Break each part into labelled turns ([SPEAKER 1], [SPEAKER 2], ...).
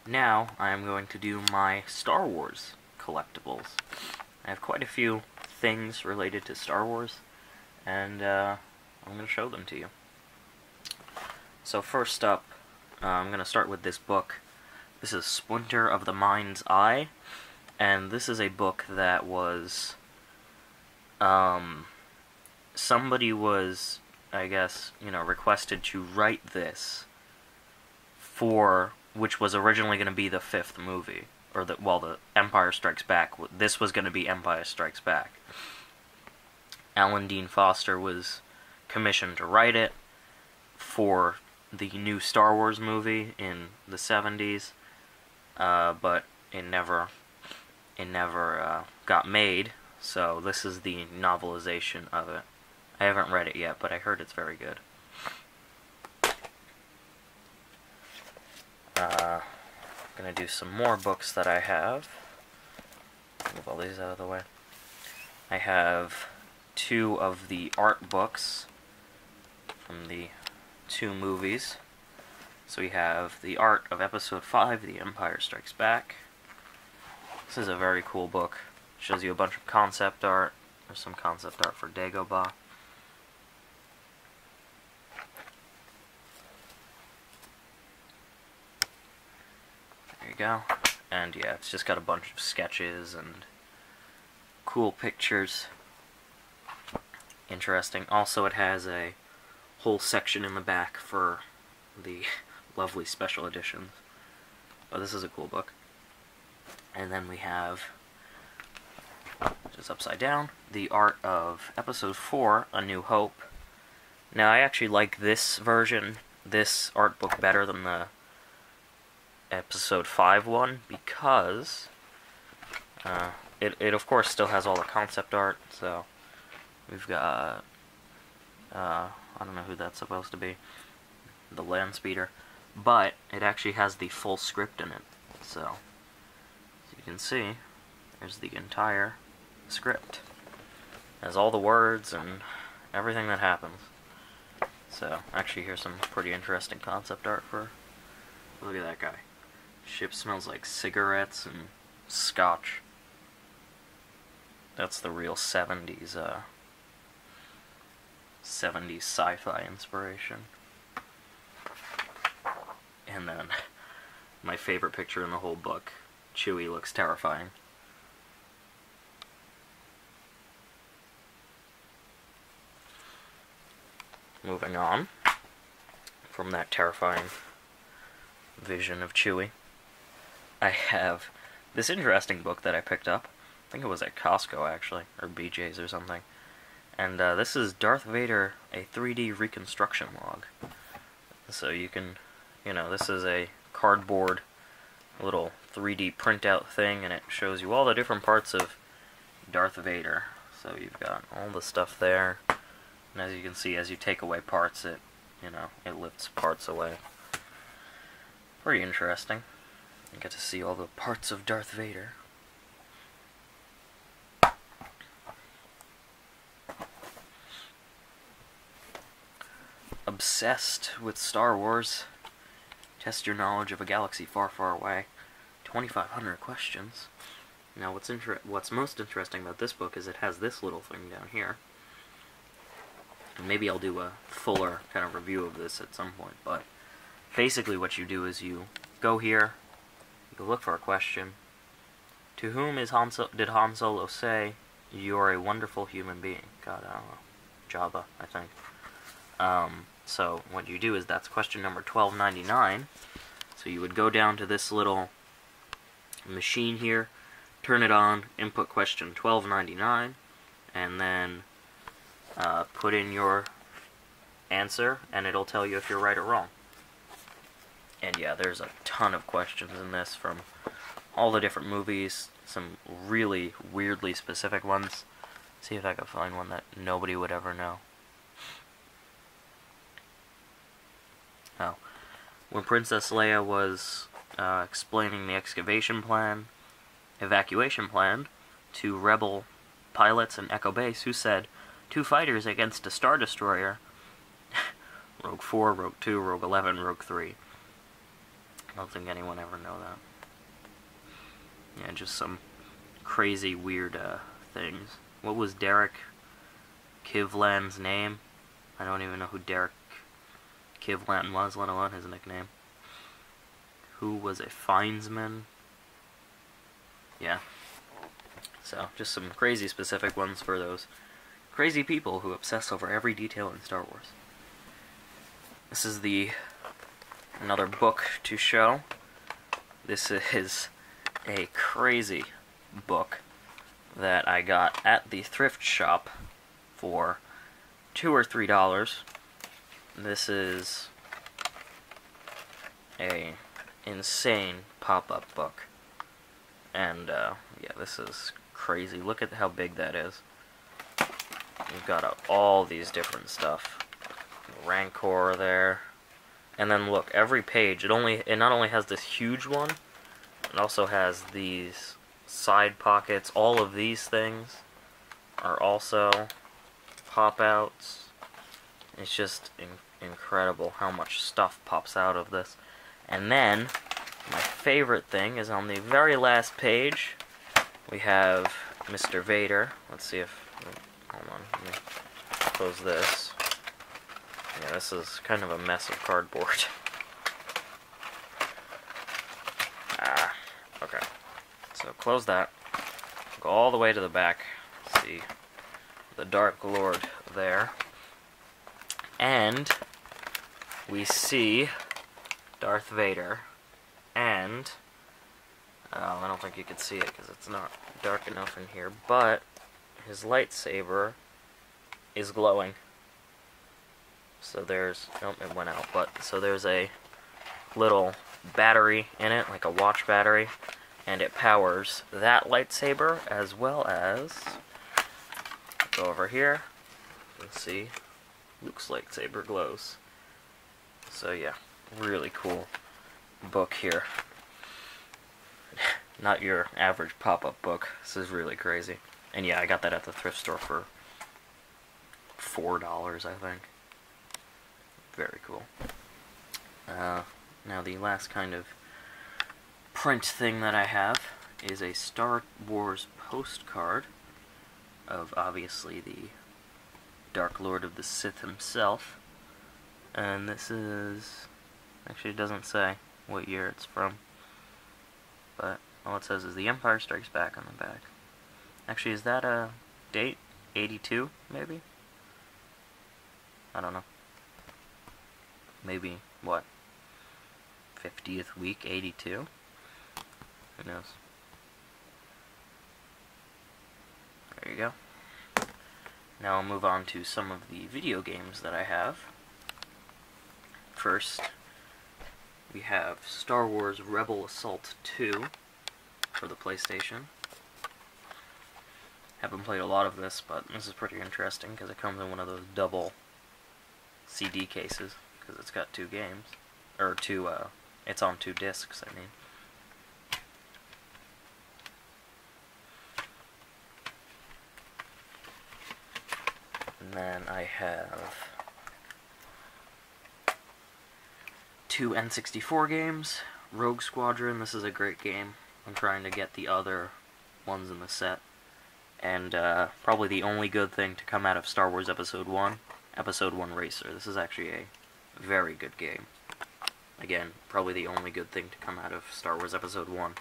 [SPEAKER 1] now I am going to do my Star Wars collectibles. I have quite a few things related to Star Wars, and I'm going to show them to you. So first up, I'm going to start with this book. This is Splinter of the Mind's Eye, and this is a book that was, somebody was, I guess, requested to write this for, which was originally going to be the 5th movie, or the Empire Strikes Back. This was going to be Empire Strikes Back. Alan Dean Foster was commissioned to write it for the new Star Wars movie in the 70s, but it never got made, so this is the novelization of it. I haven't read it yet, but I heard it's very good. I'm gonna do some more books that I have. Move all these out of the way. I have 2 of the art books from the 2 movies. So we have the art of Episode 5, The Empire Strikes Back. This is a very cool book. It shows you a bunch of concept art. There's some concept art for Dagobah. There you go. And yeah, it's just got a bunch of sketches and cool pictures. Interesting. Also, it has a whole section in the back for the lovely special editions. But this is a cool book. And then we have, just upside down, the art of Episode 4, A New Hope. Now, I actually like this version, this art book, better than the Episode 5 one, because it of course still has all the concept art. So we've got I don't know who that's supposed to be, the land speeder, but it actually has the full script in it. So as you can see, there's the entire script. It has all the words and everything that happens. So actually, here's some pretty interesting concept art for. Look at that guy. Ship smells like cigarettes and scotch. That's the real 70s, 70s sci-fi inspiration. And then, my favorite picture in the whole book, Chewie looks terrifying. Moving on from that terrifying vision of Chewie, I have this interesting book that I picked up. I think it was at Costco, actually, or BJ's or something. And this is Darth Vader, a 3D reconstruction log. So you can, this is a cardboard little 3D printout thing, and it shows you all the different parts of Darth Vader. So you've got all the stuff there, and as you can see, as you take away parts, it lifts parts away. Pretty interesting. You get to see all the parts of Darth Vader. Obsessed with Star Wars. Test your knowledge of a galaxy far, far away. 2,500 questions. Now, what's most interesting about this book is it has this little thing down here. And maybe I'll do a fuller kind of review of this at some point, but basically what you do is you go here, you look for a question. To whom did Han Solo say, "You're a wonderful human being"? God, I don't know. Jabba, I think. So what you do is that's question number 1299. So you would go down to this little machine here, turn it on, input question 1299, and then put in your answer, and it'll tell you if you're right or wrong. And yeah, there's a ton of questions in this from all the different movies, some really weirdly specific ones. See if I can find one that nobody would ever know. Oh, when Princess Leia was explaining the evacuation plan to Rebel pilots in Echo Base, who said, 2 fighters against a Star Destroyer. Rogue 4, Rogue 2, Rogue 11, Rogue 3. I don't think anyone ever know that. Yeah, just some crazy, weird things. What was Derek Kivlan's name? I don't even know who Derek Kivlan was, let alone his nickname. Who was a Finesman? Yeah. So, just some crazy specific ones for those crazy people who obsess over every detail in Star Wars. This is another book to show. This is a crazy book that I got at the thrift shop for $2 or $3. This is a insane pop-up book, and yeah, this is crazy. Look at how big that is. You've got all these different stuff. Rancor there, and then look, every page, it not only has this huge one, it also has these side pockets. All of these things are also pop-outs. It's just incredible how much stuff pops out of this. And then, my favorite thing is on the very last page, we have Mr. Vader. Let's see if... Hold on, let me close this. Yeah, this is kind of a mess of cardboard. Okay. So close that. Go all the way to the back. See the Dark Lord there. And we see Darth Vader, and I don't think you can see it because it's not dark enough in here, but his lightsaber is glowing. So there's, oh, it went out, but so there's a little battery in it, like a watch battery, and it powers that lightsaber as well as, go over here, let's see, Luke's lightsaber glows. So yeah, really cool book here. Not your average pop-up book. This is really crazy. And yeah, I got that at the thrift store for $4, I think. Very cool. Now the last kind of print thing that I have is a Star Wars postcard of, obviously, the Dark Lord of the Sith himself. And this is... Actually, it doesn't say what year it's from. But all it says is The Empire Strikes Back on the back. Actually, is that a date? 82, maybe? I don't know. Maybe, what? 50th week, 82? Who knows? There you go. Now I'll move on to some of the video games that I have. First, we have Star Wars Rebel Assault 2 for the PlayStation. Haven't played a lot of this, but this is pretty interesting because it comes in one of those double CD cases because it's got two games. Or two, it's on 2 discs, I mean. And then I have 2 N64 games. Rogue Squadron, this is a great game. I'm trying to get the other ones in the set. And probably the only good thing to come out of Star Wars Episode 1, Episode 1 Racer. This is actually a very good game. Again, probably the only good thing to come out of Star Wars Episode 1.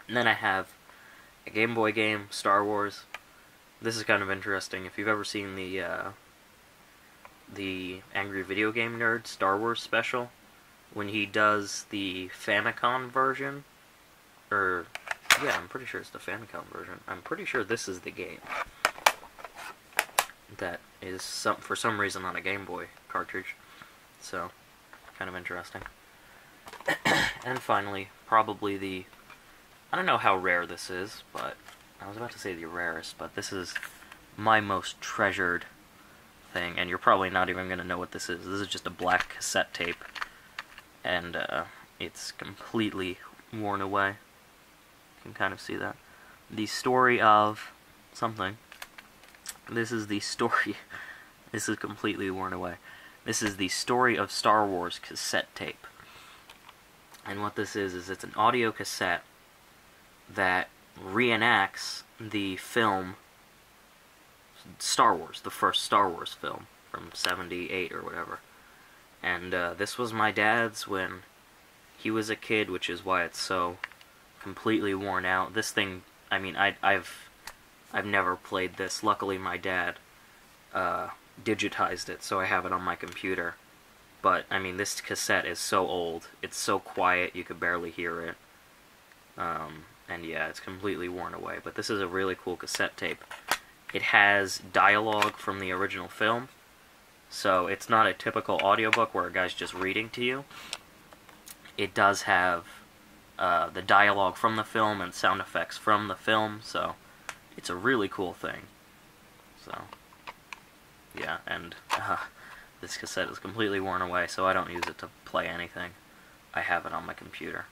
[SPEAKER 1] And then I have a Game Boy game, Star Wars. This is kind of interesting. If you've ever seen the Angry Video Game Nerd Star Wars special, when he does the Famicom version, or, yeah, I'm pretty sure it's the Famicom version. I'm pretty sure this is the game that is, for some reason, on a Game Boy cartridge. So, kind of interesting. And finally, probably I don't know how rare this is, but I was about to say the rarest, but this is my most treasured thing, and you're probably not even going to know what this is. This is just a black cassette tape, and it's completely worn away. You can kind of see that. The story of something. This is the story. This is completely worn away. This is the Story of Star Wars cassette tape. And what this is it's an audio cassette that reenacts the film Star Wars, the first Star Wars film from '78 or whatever. And this was my dad's when he was a kid, which is why it's so completely worn out. This thing, I mean, I've never played this. Luckily, my dad digitized it, so I have it on my computer. But, I mean, this cassette is so old. It's so quiet, you could barely hear it. And yeah, it's completely worn away. But this is a really cool cassette tape. It has dialogue from the original film, so it's not a typical audiobook where a guy's just reading to you. It does have the dialogue from the film and sound effects from the film, so it's a really cool thing. So, yeah, and this cassette is completely worn away, so I don't use it to play anything. I have it on my computer.